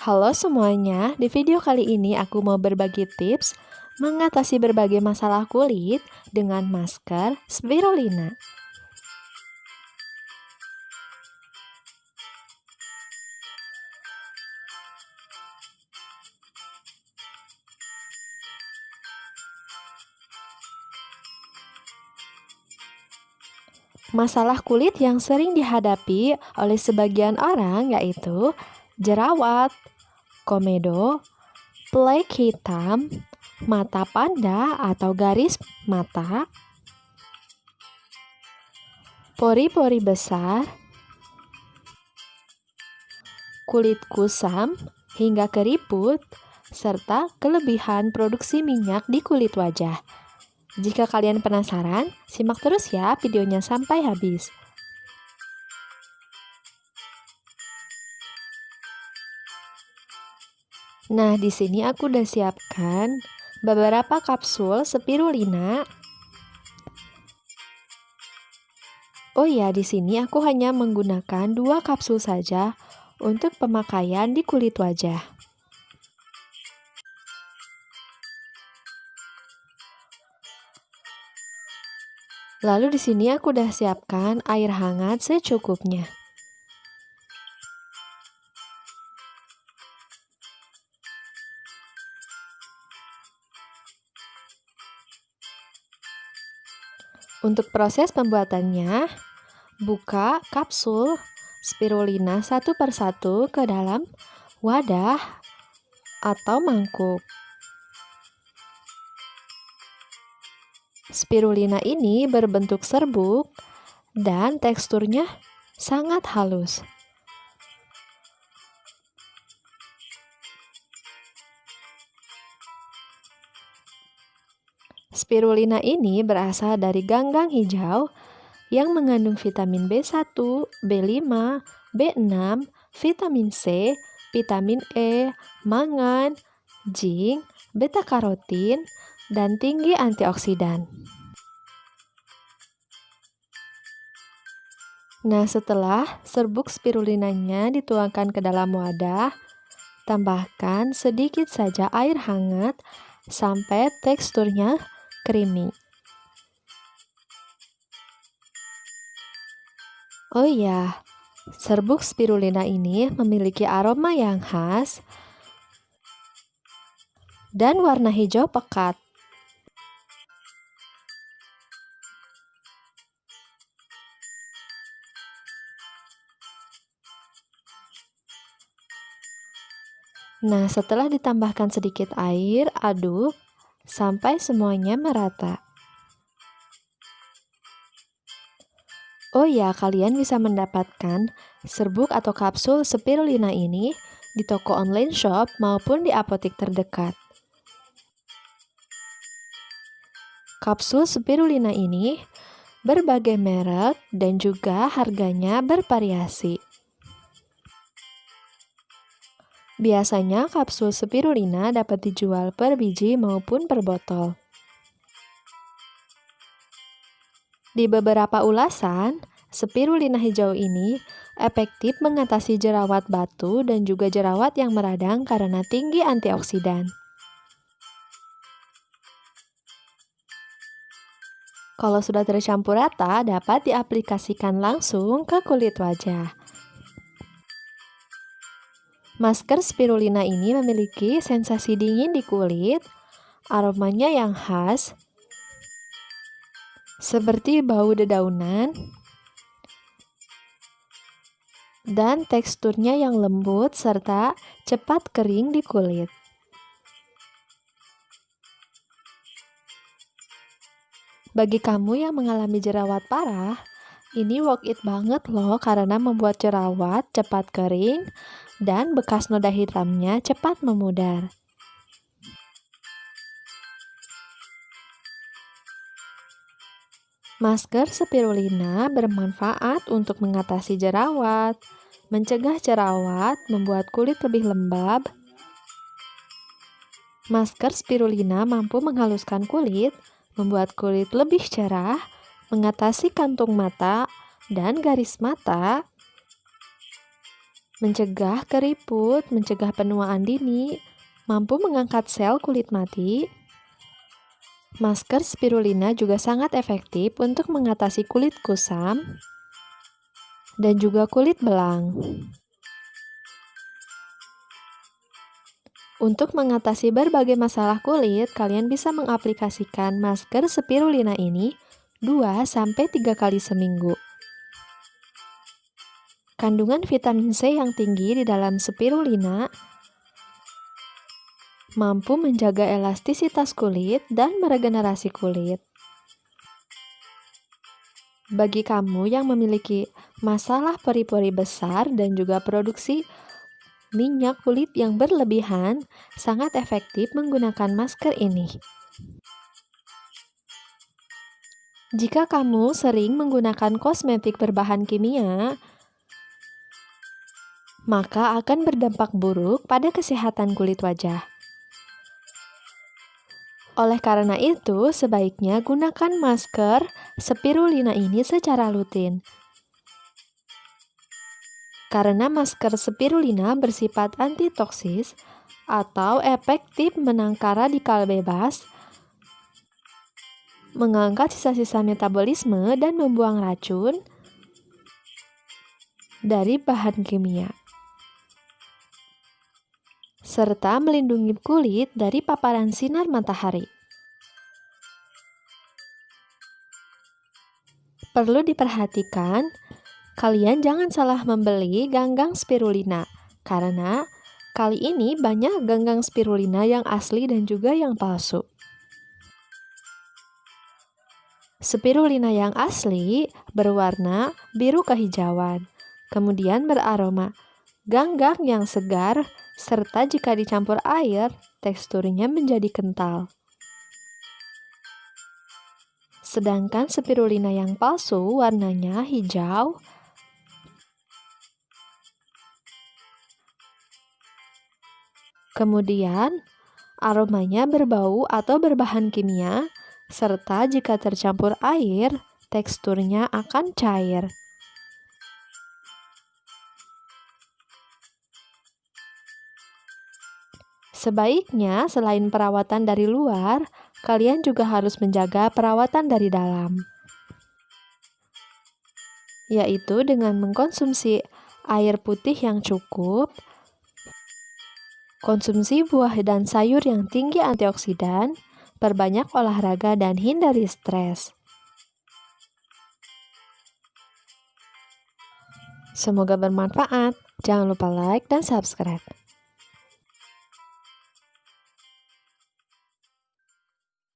Halo semuanya, di video kali ini aku mau berbagi tips mengatasi berbagai masalah kulit dengan masker spirulina. Masalah kulit yang sering dihadapi oleh sebagian orang yaitu jerawat, komedo, flek hitam, mata panda atau garis mata, pori-pori besar, kulit kusam, hingga keriput, serta kelebihan produksi minyak di kulit wajah. Jika kalian penasaran, simak terus ya videonya sampai habis. Nah, di sini aku udah siapkan beberapa kapsul spirulina. Oh ya, di sini aku hanya menggunakan 2 kapsul saja untuk pemakaian di kulit wajah. Lalu di sini aku udah siapkan air hangat secukupnya. Untuk proses pembuatannya, buka kapsul spirulina satu persatu ke dalam wadah atau mangkuk. Spirulina ini berbentuk serbuk dan teksturnya sangat halus. Spirulina ini berasal dari ganggang hijau yang mengandung vitamin B1, B5, B6, vitamin C, vitamin E, mangan, zinc, beta-karotin, dan tinggi antioksidan. Nah, setelah serbuk spirulinanya dituangkan ke dalam wadah, tambahkan sedikit saja air hangat sampai teksturnya creamy. Oh iya, serbuk spirulina ini memiliki aroma yang khas dan warna hijau pekat. Nah, setelah ditambahkan sedikit air, aduk sampai semuanya merata. Oh ya, kalian bisa mendapatkan serbuk atau kapsul spirulina ini di toko online shop maupun di apotek terdekat. Kapsul spirulina ini berbagai merek dan juga harganya bervariasi. Biasanya kapsul spirulina dapat dijual per biji maupun per botol. Di beberapa ulasan, spirulina hijau ini efektif mengatasi jerawat batu dan juga jerawat yang meradang karena tinggi antioksidan. Kalau sudah tercampur rata, dapat diaplikasikan langsung ke kulit wajah. Masker spirulina ini memiliki sensasi dingin di kulit, aromanya yang khas, seperti bau dedaunan, dan teksturnya yang lembut serta cepat kering di kulit. Bagi kamu yang mengalami jerawat parah, ini worth it banget loh karena membuat jerawat cepat kering dan bekas noda hitamnya cepat memudar. Masker spirulina bermanfaat untuk mengatasi jerawat, mencegah jerawat, membuat kulit lebih lembab. Masker spirulina mampu menghaluskan kulit, membuat kulit lebih cerah, mengatasi kantung mata dan garis mata, mencegah keriput, mencegah penuaan dini, mampu mengangkat sel kulit mati. Masker spirulina juga sangat efektif untuk mengatasi kulit kusam dan juga kulit belang. Untuk mengatasi berbagai masalah kulit, kalian bisa mengaplikasikan masker spirulina ini 2-3 kali seminggu. Kandungan vitamin C yang tinggi di dalam spirulina mampu menjaga elastisitas kulit dan meregenerasi kulit. Bagi kamu yang memiliki masalah pori-pori besar dan juga produksi minyak kulit yang berlebihan, sangat efektif menggunakan masker ini. Jika kamu sering menggunakan kosmetik berbahan kimia, maka akan berdampak buruk pada kesehatan kulit wajah. Oleh karena itu, sebaiknya gunakan masker spirulina ini secara rutin. Karena masker spirulina bersifat antitoksis atau efektif menangkal radikal bebas, mengangkat sisa-sisa metabolisme dan membuang racun dari bahan kimia, serta melindungi kulit dari paparan sinar matahari. Perlu diperhatikan, kalian jangan salah membeli ganggang spirulina, karena kali ini banyak ganggang spirulina yang asli dan juga yang palsu. Spirulina yang asli berwarna biru kehijauan, kemudian beraroma ganggang yang segar, serta jika dicampur air, teksturnya menjadi kental. Sedangkan spirulina yang palsu warnanya hijau, kemudian aromanya berbau atau berbahan kimia, serta jika tercampur air, teksturnya akan cair. Sebaiknya, selain perawatan dari luar, kalian juga harus menjaga perawatan dari dalam, yaitu dengan mengkonsumsi air putih yang cukup, konsumsi buah dan sayur yang tinggi antioksidan, perbanyak olahraga, dan hindari stres. Semoga bermanfaat. Jangan lupa like dan subscribe.